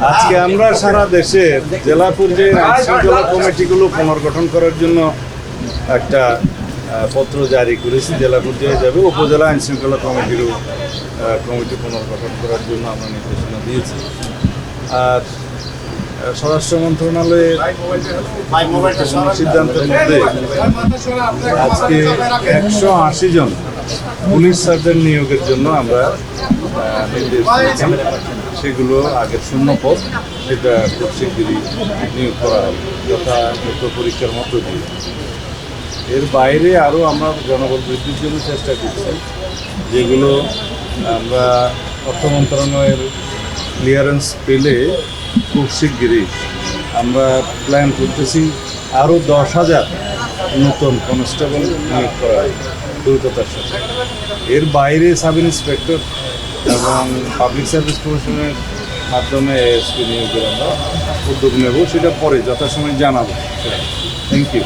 আজকে আমরা সারা দেশের জেলা পর্যায়ে আইনশৃঙ্খলা কমিটিগুলো পুনর্গঠন করার জন্য একটা পত্র জারি করেছি। জেলা পর্যায়ে যাবে, উপজেলা আইনশৃঙ্খলা কমিটি পুনর্গঠন করার জন্য আমরা নির্দেশনা দিয়েছি। আর স্বরাষ্ট্র মন্ত্রণালয়ের সিদ্ধান্তের মধ্যে আজকে 180 জন পুলিশ সার্জন নিয়োগের জন্য আমরা নির্দেশ দিয়েছি। সেগুলো আগের শূন্য পদ, সেটা খুব শিগগিরই নিয়োগ করা হবে যথাযথ পরীক্ষার মধ্য দিয়ে। এর বাইরে আরও আমরা জনবল বৃদ্ধির জন্য চেষ্টা করছি, যেগুলো আমরা অর্থ মন্ত্রণালয়ের ক্লিয়ারেন্স পেলে খুব শিগগিরই আমরা প্ল্যান করতেছি আরও 10,000 নতুন কনস্টেবল নিয়োগ করা হয় দ্রুততার সাথে। এর বাইরে সাব ইন্সপেক্টর এবং পাবলিক সার্ভিস কমিশনের মাধ্যমে এএসপি নিয়োগের আমরা উদ্যোগ নেব, সেটা পরে যথাসময় জানাবো। Thank you.